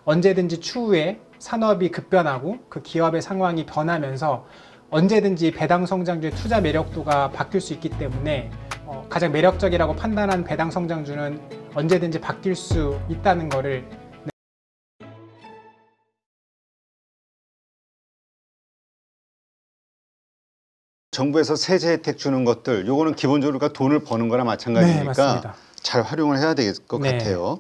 언제든지 추후에 산업이 급변하고 그 기업의 상황이 변하면서 언제든지 배당 성장주의 투자 매력도가 바뀔 수 있기 때문에 가장 매력적이라고 판단한 배당 성장주는 언제든지 바뀔 수 있다는 거를 정부에서 세제 혜택 주는 것들, 요거는 기본적으로 우리가 돈을 버는 거나 마찬가지니까 네, 잘 활용을 해야 될 것 같아요.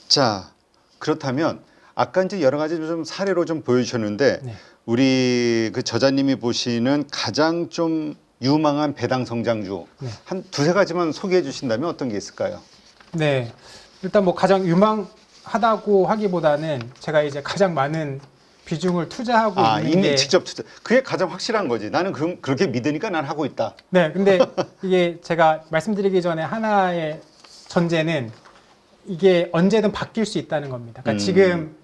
자, 그렇다면 아까 이제 여러 가지 좀 사례로 좀 보여주셨는데 우리 그 저자님이 보시는 가장 좀 유망한 배당 성장주 한 두세 가지만 소개해 주신다면 어떤 게 있을까요? 네, 일단 뭐 가장 유망하다고 하기보다는 제가 이제 가장 많은 비중을 투자하고 있는 게 직접 투자. 그게 가장 확실한 거지. 나는 그렇게 믿으니까 난 하고 있다. 네, 근데 이게 제가 말씀드리기 전에 하나의 전제는 이게 언제든 바뀔 수 있다는 겁니다. 그러니까 지금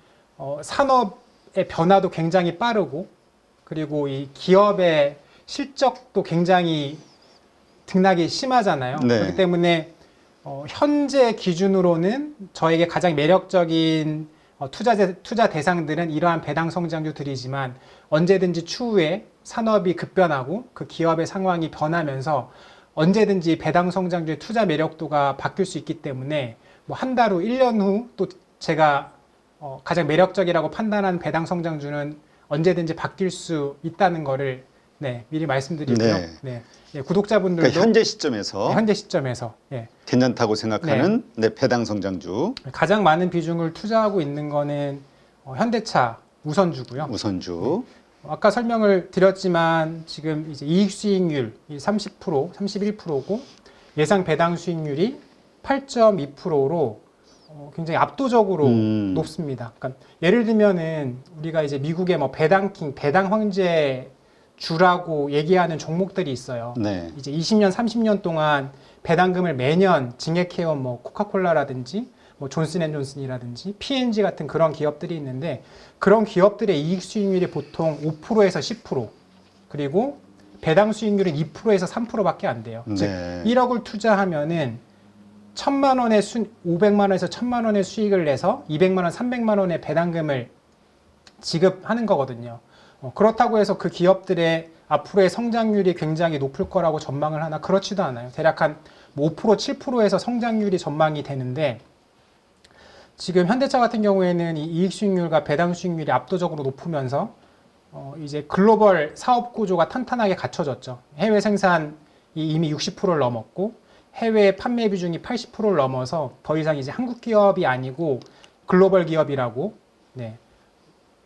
산업의 변화도 굉장히 빠르고 그리고 이 기업의 실적도 굉장히 등락이 심하잖아요. 네. 그렇기 때문에 현재 기준으로는 저에게 가장 매력적인 투자 대상들은 이러한 배당 성장주들이지만 언제든지 추후에 산업이 급변하고 그 기업의 상황이 변하면서 언제든지 배당 성장주의 투자 매력도가 바뀔 수 있기 때문에 뭐 한 달 후, 1년 후 또 제가 가장 매력적이라고 판단한 배당 성장주는 언제든지 바뀔 수 있다는 거를 미리 말씀드리고요. 구독자분들도 그러니까 현재 시점에서 괜찮다고 생각하는 배당 성장주 가장 많은 비중을 투자하고 있는 거는 현대차 우선주고요. 우선주. 아까 설명을 드렸지만 지금 이제 이익 수익률 30%, 31%고 예상 배당 수익률이 8.2%로 굉장히 압도적으로 높습니다. 그러니까 예를 들면은 우리가 이제 미국의 뭐 배당킹, 배당 황제 주라고 얘기하는 종목들이 있어요. 이제 20년, 30년 동안 배당금을 매년 증액해온 뭐 코카콜라라든지 뭐 존슨앤존슨이라든지 P&G 같은 그런 기업들이 있는데 그런 기업들의 이익 수익률이 보통 5%에서 10% 그리고 배당 수익률은 2%에서 3%밖에 안 돼요. 즉 1억을 투자하면은 1,000만 원의 500만 원에서 1,000만 원의 수익을 내서 200만 원, 300만 원의 배당금을 지급하는 거거든요. 그렇다고 해서 그 기업들의 앞으로의 성장률이 굉장히 높을 거라고 전망을 하나 그렇지도 않아요. 대략 한 5%, 7%에서 성장률이 전망이 되는데 지금 현대차 같은 경우에는 이 이익 수익률과 배당 수익률이 압도적으로 높으면서 이제 글로벌 사업 구조가 탄탄하게 갖춰졌죠. 해외 생산이 이미 60%를 넘었고 해외 판매 비중이 80%를 넘어서 더 이상 이제 한국 기업이 아니고 글로벌 기업이라고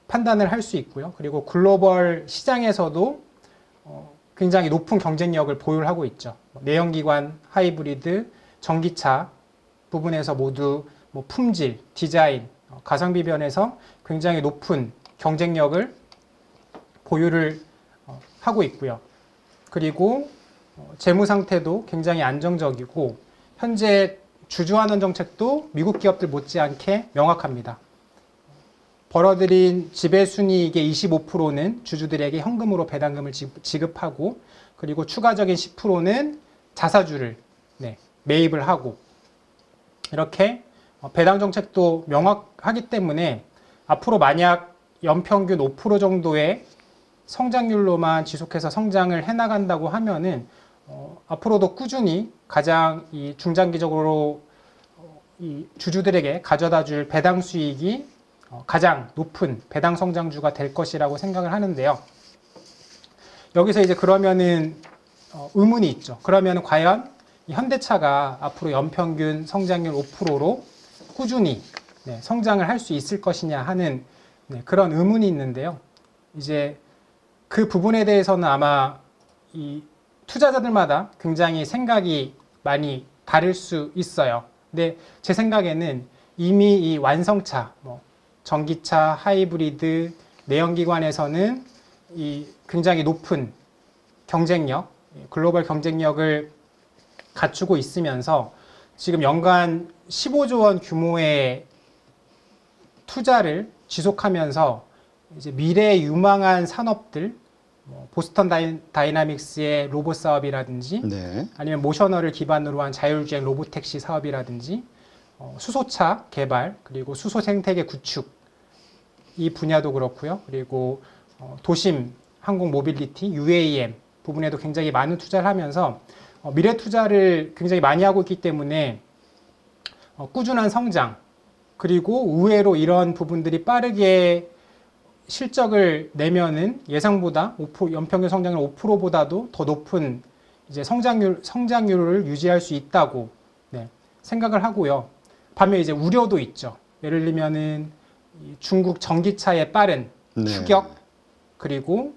판단을 할 수 있고요. 그리고 글로벌 시장에서도 굉장히 높은 경쟁력을 보유하고 있죠. 내연기관, 하이브리드, 전기차 부분에서 모두 뭐 품질, 디자인, 가성비 면에서 굉장히 높은 경쟁력을 보유를 하고 있고요. 그리고 재무 상태도 굉장히 안정적이고 현재 주주환원 정책도 미국 기업들 못지않게 명확합니다. 벌어들인 지배순이익의 25%는 주주들에게 현금으로 배당금을 지급하고 그리고 추가적인 10%는 자사주를 매입을 하고 이렇게 배당 정책도 명확하기 때문에 앞으로 만약 연평균 5% 정도의 성장률로만 지속해서 성장을 해나간다고 하면은 앞으로도 꾸준히 가장 이 중장기적으로 이 주주들에게 가져다 줄 배당 수익이 가장 높은 배당 성장주가 될 것이라고 생각을 하는데요. 여기서 이제 그러면은 의문이 있죠. 그러면 과연 이 현대차가 앞으로 연평균 성장률 5%로 꾸준히 성장을 할 수 있을 것이냐 하는 그런 의문이 있는데요. 이제 그 부분에 대해서는 아마 이 투자자들마다 굉장히 생각이 많이 다를 수 있어요. 근데 제 생각에는 이미 이 완성차, 전기차, 하이브리드, 내연기관에서는 이 굉장히 높은 경쟁력, 글로벌 경쟁력을 갖추고 있으면서 지금 연간 15조 원 규모의 투자를 지속하면서 이제 미래의 유망한 산업들, 보스턴 다이나믹스의 로봇 사업이라든지 아니면 모셔널을 기반으로 한 자율주행 로봇택시 사업이라든지 수소차 개발 그리고 수소 생태계 구축 이 분야도 그렇고요. 그리고 도심 항공 모빌리티, UAM 부분에도 굉장히 많은 투자를 하면서 미래 투자를 굉장히 많이 하고 있기 때문에 꾸준한 성장, 그리고 의외로 이런 부분들이 빠르게 실적을 내면은 예상보다 5%, 연평균 성장률 5%보다도 더 높은 이제 성장률을 유지할 수 있다고 생각을 하고요. 반면 이제 우려도 있죠. 예를 들면은 중국 전기차의 빠른 추격, 그리고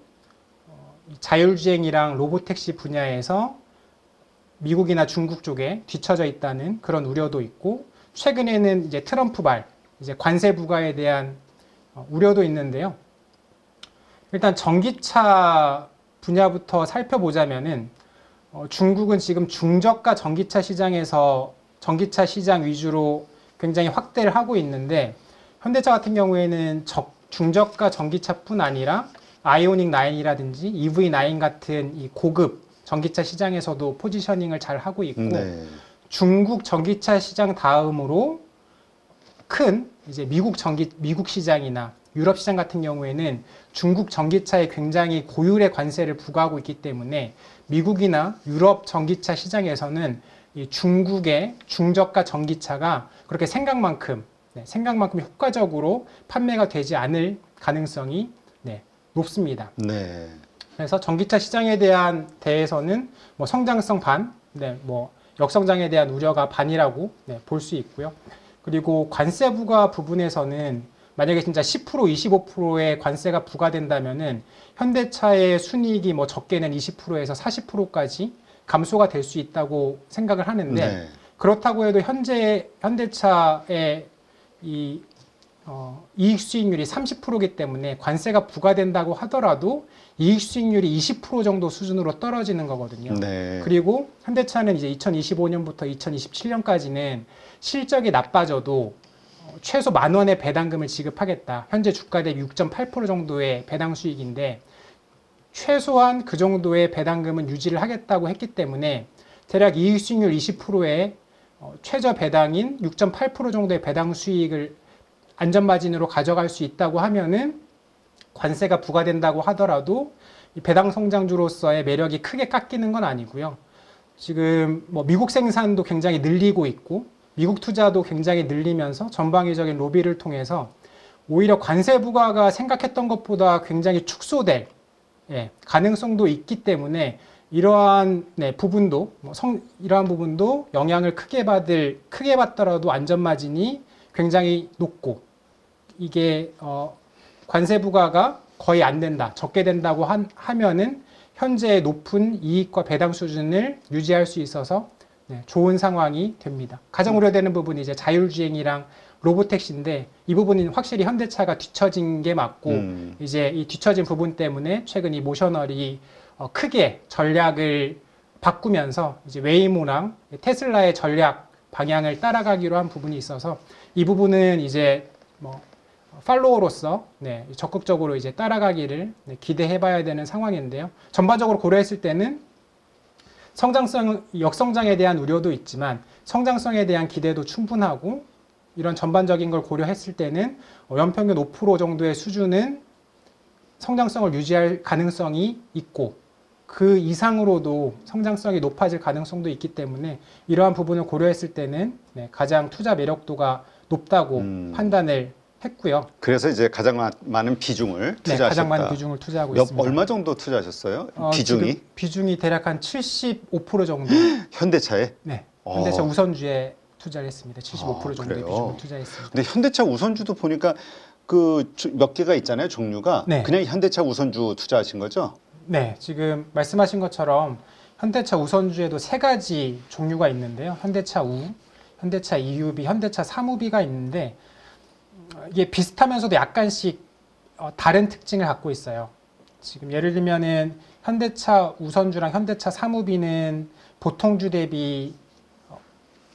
자율주행이랑 로보택시 분야에서 미국이나 중국 쪽에 뒤처져 있다는 그런 우려도 있고, 최근에는 이제 트럼프발 이제 관세 부과에 대한 우려도 있는데요. 일단 전기차 분야부터 살펴보자면은 중국은 지금 중저가 전기차 시장에서 전기차 시장 위주로 굉장히 확대를 하고 있는데, 현대차 같은 경우에는 중저가 전기차뿐 아니라 아이오닉 9이라든지 EV9 같은 이 고급 전기차 시장에서도 포지셔닝을 잘 하고 있고, 중국 전기차 시장 다음으로 큰 이제 미국 시장이나 유럽 시장 같은 경우에는 중국 전기차에 굉장히 고율의 관세를 부과하고 있기 때문에 미국이나 유럽 전기차 시장에서는 이 중국의 중저가 전기차가 그렇게 생각만큼 효과적으로 판매가 되지 않을 가능성이 높습니다. 그래서 전기차 시장에 대해서는 뭐 성장성 반, 뭐 역성장에 대한 우려가 반이라고 볼 수 있고요. 그리고 관세 부과 부분에서는 만약에 진짜 10%, 25%의 관세가 부과된다면은 현대차의 순이익이 뭐 적게는 20%에서 40%까지 감소가 될 수 있다고 생각을 하는데, 그렇다고 해도 현대차의 이 이익 수익률이 30%이기 때문에 관세가 부과된다고 하더라도 이익 수익률이 20% 정도 수준으로 떨어지는 거거든요. 그리고 현대차는 이제 2025년부터 2027년까지는 실적이 나빠져도 최소 10,000원의 배당금을 지급하겠다. 현재 주가 대비 6.8% 정도의 배당 수익인데 최소한 그 정도의 배당금은 유지를 하겠다고 했기 때문에 대략 이익 수익률 20%의 최저 배당인 6.8% 정도의 배당 수익을 안전마진으로 가져갈 수 있다고 하면은 관세가 부과된다고 하더라도 이 배당 성장주로서의 매력이 크게 깎이는 건 아니고요. 지금 뭐 미국 생산도 굉장히 늘리고 있고 미국 투자도 굉장히 늘리면서 전방위적인 로비를 통해서 오히려 관세 부과가 생각했던 것보다 굉장히 축소될 가능성도 있기 때문에 이러한 부분도 이러한 부분도 영향을 크게 받더라도 안전마진이 굉장히 높고, 이게 관세 부과가 거의 안 된다, 적게 된다고 하면은 현재 높은 이익과 배당 수준을 유지할 수 있어서 좋은 상황이 됩니다. 가장 우려되는 부분이 이제 자율주행이랑 로보택시인데, 이 부분은 확실히 현대차가 뒤처진 게 맞고, 이제 이 뒤처진 부분 때문에 최근 이 모셔널이 크게 전략을 바꾸면서 이제 웨이모랑 테슬라의 전략 방향을 따라가기로 한 부분이 있어서 이 부분은 이제 뭐 팔로워로서 적극적으로 이제 따라가기를 기대해봐야 되는 상황인데요. 전반적으로 고려했을 때는 역성장에 대한 우려도 있지만 성장성에 대한 기대도 충분하고, 이런 전반적인 걸 고려했을 때는 연평균 5% 정도의 수준은 성장성을 유지할 가능성이 있고, 그 이상으로도 성장성이 높아질 가능성도 있기 때문에 이러한 부분을 고려했을 때는 가장 투자 매력도가 높다고 판단을 했고요. 그래서 이제 가장 많은 비중을 투자하셨다. 가장 많은 비중을 투자하고 있습니다. 얼마 정도 투자하셨어요? 비중이? 비중이 대략 한 75% 정도. 현대차에? 네. 현대차 우선주에 투자를 했습니다. 75% 정도의 비중을 투자했습니다. 근데 현대차 우선주도 보니까 그 몇 개가 있잖아요, 종류가. 그냥 현대차 우선주 투자하신 거죠? 네, 지금 말씀하신 것처럼 현대차 우선주에도 3가지 종류가 있는데요. 현대차 우, 현대차 EUB, 현대차 사무비가 있는데, 이게 비슷하면서도 약간씩 다른 특징을 갖고 있어요. 지금 예를 들면은 현대차 우선주랑 현대차 사무비는 보통주 대비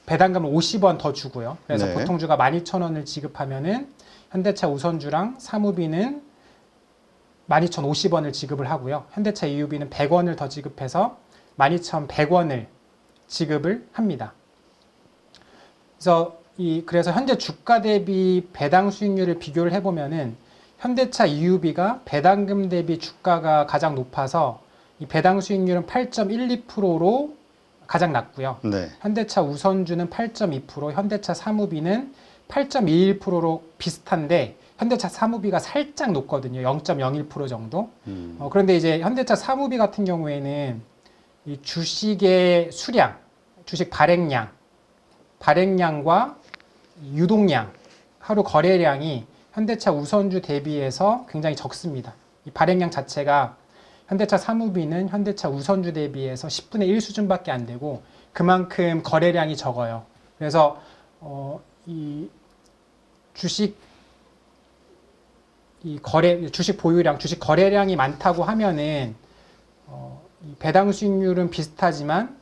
배당금을 50원 더 주고요. 그래서 보통주가 12,000원을 지급하면은 현대차 우선주랑 사무비는 12,050원을 지급을 하고요. 현대차 EUB는 100원을 더 지급해서 12,100원을 지급을 합니다. 그래서 현재 주가 대비 배당 수익률을 비교를 해보면은 현대차 EUB가 배당금 대비 주가가 가장 높아서 이 배당 수익률은 8.12%로 가장 낮고요. 네. 현대차 우선주는 8.2%, 현대차 사무비는 8.21%로 비슷한데 현대차 사무비가 살짝 높거든요. 0.01% 정도. 그런데 이제 현대차 사무비 같은 경우에는 이 주식의 수량, 주식 발행량과 유동량, 하루 거래량이 현대차 우선주 대비해서 굉장히 적습니다. 이 발행량 자체가 현대차 사무비는 현대차 우선주 대비해서 10분의 1 수준밖에 안 되고 그만큼 거래량이 적어요. 그래서 이 주식 보유량, 주식 거래량이 많다고 하면은 이 배당 수익률은 비슷하지만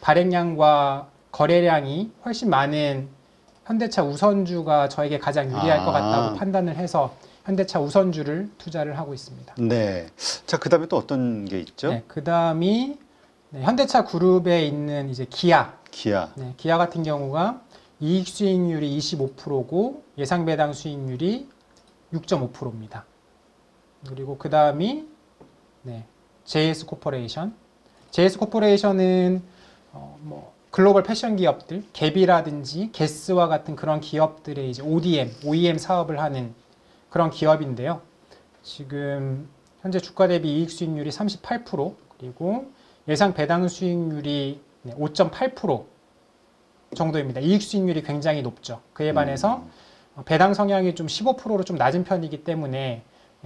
발행량과 거래량이 훨씬 많은 현대차 우선주가 저에게 가장 유리할 것 같다고 판단을 해서 현대차 우선주를 투자를 하고 있습니다. 네. 자, 그다음에 또 어떤 게 있죠? 네, 그다음이 현대차 그룹에 있는 이제 기아. 네, 기아 같은 경우가 이익 수익률이 25%고 예상 배당 수익률이 6.5%입니다. 그리고 그다음이 JS 코퍼레이션. JS 코퍼레이션은 글로벌 패션 기업들, 갭이라든지 게스와 같은 그런 기업들의 이제 OEM 사업을 하는 그런 기업인데요. 지금 현재 주가 대비 이익 수익률이 38%, 그리고 예상 배당 수익률이 5.8% 정도입니다. 이익 수익률이 굉장히 높죠. 그에 반해서 배당 성향이 좀 15%로 좀 낮은 편이기 때문에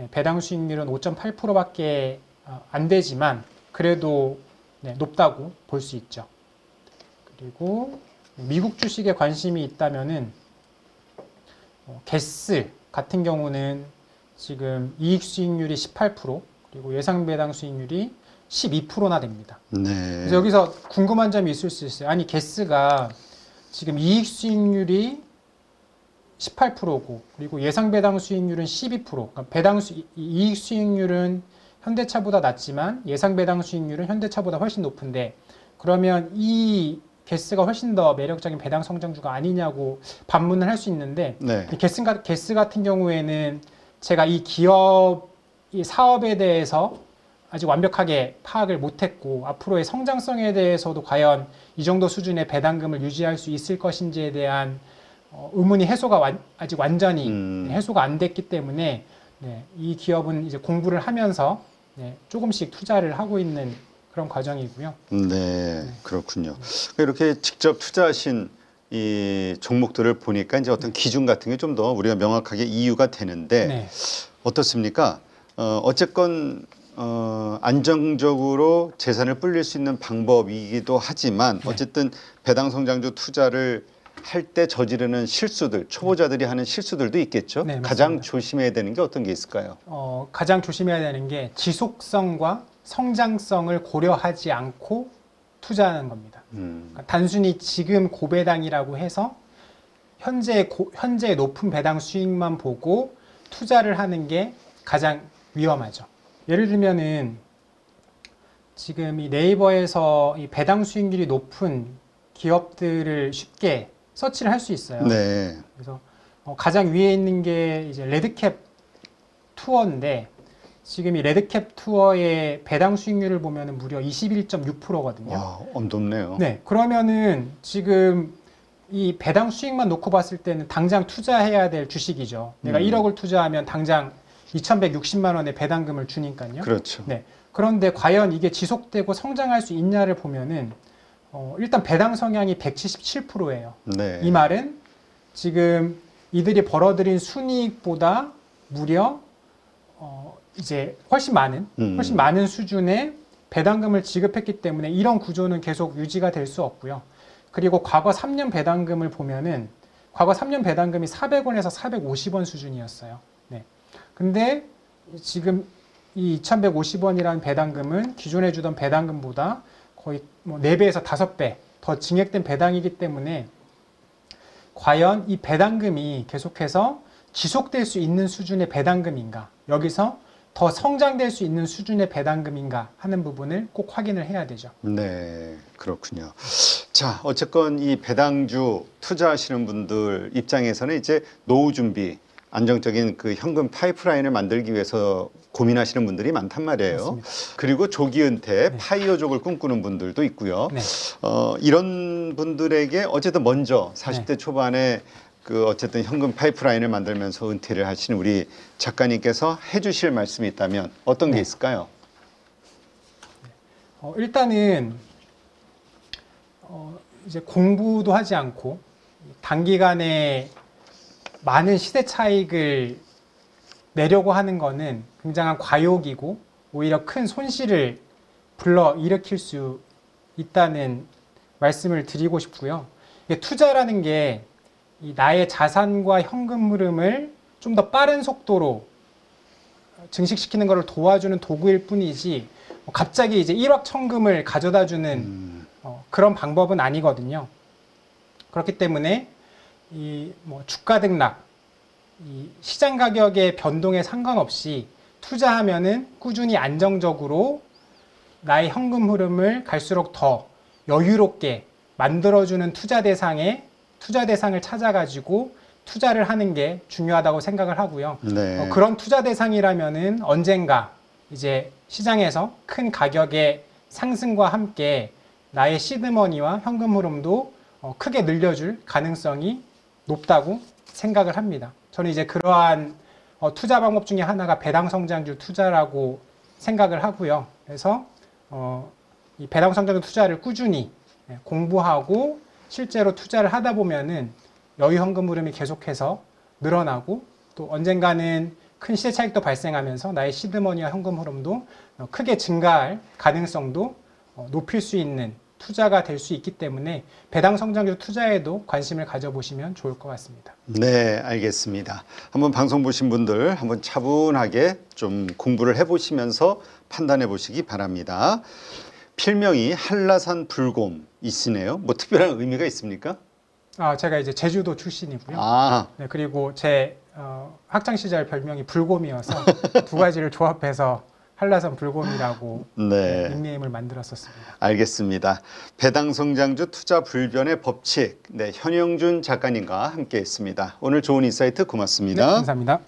배당 수익률은 5.8%밖에 안 되지만 그래도 높다고 볼 수 있죠. 그리고 미국 주식에 관심이 있다면은 게스 같은 경우는 지금 이익 수익률이 18%, 그리고 예상 배당 수익률이 12%나 됩니다. 네. 그래서 여기서 궁금한 점이 있을 수 있어요. 아니, 게스가 지금 이익 수익률이 18%고 그리고 예상 배당 수익률은 12%. 그러니까 이익 수익률은 현대차보다 낮지만 예상 배당 수익률은 현대차보다 훨씬 높은데 그러면 이 게스가 훨씬 더 매력적인 배당 성장주가 아니냐고 반문을 할 수 있는데 이 게스 같은 경우에는 제가 이 기업 이 사업에 대해서 아직 완벽하게 파악을 못했고 앞으로의 성장성에 대해서도 과연 이 정도 수준의 배당금을 유지할 수 있을 것인지에 대한 의문이 아직 완전히 해소가 안 됐기 때문에 이 기업은 이제 공부를 하면서 조금씩 투자를 하고 있는 그런 과정이고요. 네, 그렇군요. 이렇게 직접 투자하신 이 종목들을 보니까 이제 어떤 기준 같은 게 좀 더 우리가 명확하게 이유가 되는데 어떻습니까? 어쨌건 안정적으로 재산을 불릴 수 있는 방법이기도 하지만 어쨌든 배당 성장주 투자를 할 때 저지르는 실수들, 초보자들이 하는 실수들도 있겠죠. 가장 조심해야 되는 게 어떤 게 있을까요? 가장 조심해야 되는 게 지속성과 성장성을 고려하지 않고 투자하는 겁니다. 그러니까 단순히 지금 고배당이라고 해서 현재 높은 배당 수익만 보고 투자를 하는 게 가장 위험하죠. 예를 들면은 지금 이 네이버에서 이 배당 수익률이 높은 기업들을 쉽게 서치를 할 수 있어요. 그래서 가장 위에 있는 게 이제 레드캡 투어인데 지금 이 레드캡 투어의 배당 수익률을 보면은 무려 21.6%거든요. 와, 높네요. 그러면은 지금 이 배당 수익만 놓고 봤을 때는 당장 투자해야 될 주식이죠. 내가 1억을 투자하면 당장 2,160만 원의 배당금을 주니까요. 그렇죠. 그런데 과연 이게 지속되고 성장할 수 있냐를 보면은 일단 배당 성향이 177%예요. 이 말은 지금 이들이 벌어들인 순이익보다 무려 이제 훨씬 많은 수준의 배당금을 지급했기 때문에 이런 구조는 계속 유지가 될 수 없고요. 그리고 과거 3년 배당금을 보면은 과거 3년 배당금이 400원에서 450원 수준이었어요. 근데 지금 이 2,150원이라는 배당금은 기존에 주던 배당금보다 거의 4배에서 5배 더 증액된 배당이기 때문에 과연 이 배당금이 계속해서 지속될 수 있는 수준의 배당금인가, 여기서 더 성장될 수 있는 수준의 배당금인가 하는 부분을 꼭 확인을 해야 되죠. 네, 그렇군요. 자, 어쨌건 이 배당주 투자하시는 분들 입장에서는 이제 노후 준비 안정적인 그 현금 파이프라인을 만들기 위해서 고민하시는 분들이 많단 말이에요. 맞습니다. 그리고 조기 은퇴, 네. 파이어족을 꿈꾸는 분들도 있고요. 네. 이런 분들에게 어쨌든 먼저 40대 초반에 그 어쨌든 현금 파이프라인을 만들면서 은퇴를 하시는 우리 작가님께서 해주실 말씀이 있다면 어떤 게 네. 있을까요? 일단은 이제 공부도 하지 않고 단기간에 많은 시세 차익을 내려고 하는 거는 굉장한 과욕이고 오히려 큰 손실을 불러 일으킬 수 있다는 말씀을 드리고 싶고요. 이게 투자라는 게 이 나의 자산과 현금 흐름을 좀 더 빠른 속도로 증식시키는 것을 도와주는 도구일 뿐이지 갑자기 이제 일확천금을 가져다 주는 그런 방법은 아니거든요. 그렇기 때문에 이 뭐 주가 등락, 이 시장 가격의 변동에 상관없이 투자하면은 꾸준히 안정적으로 나의 현금 흐름을 갈수록 더 여유롭게 만들어주는 투자 대상을 찾아가지고 투자를 하는 게 중요하다고 생각을 하고요. 네. 그런 투자 대상이라면은 언젠가 이제 시장에서 큰 가격의 상승과 함께 나의 시드머니와 현금 흐름도 크게 늘려줄 가능성이 높다고 생각을 합니다. 저는 이제 그러한 투자 방법 중에 하나가 배당 성장주 투자라고 생각을 하고요. 그래서 이 배당 성장주 투자를 꾸준히 공부하고 실제로 투자를 하다 보면은 여유 현금 흐름이 계속해서 늘어나고 또 언젠가는 큰 시세 차익도 발생하면서 나의 시드머니와 현금 흐름도 크게 증가할 가능성도 높일 수 있는 투자가 될 수 있기 때문에 배당 성장주 투자에도 관심을 가져보시면 좋을 것 같습니다. 네, 알겠습니다. 한번 방송 보신 분들 한번 차분하게 좀 공부를 해보시면서 판단해 보시기 바랍니다. 필명이 한라산 불곰이시네요. 뭐 특별한 의미가 있습니까? 제가 이제 제주도 출신이고요. 아, 네, 그리고 제 학창 시절 별명이 불곰이어서 두 가지를 조합해서 한라산 불곰이라고 네. 닉네임을 만들었었습니다. 알겠습니다. 배당 성장주 투자 불변의 법칙, 네, 현영준 작가님과 함께했습니다. 오늘 좋은 인사이트 네, 고맙습니다. 감사합니다.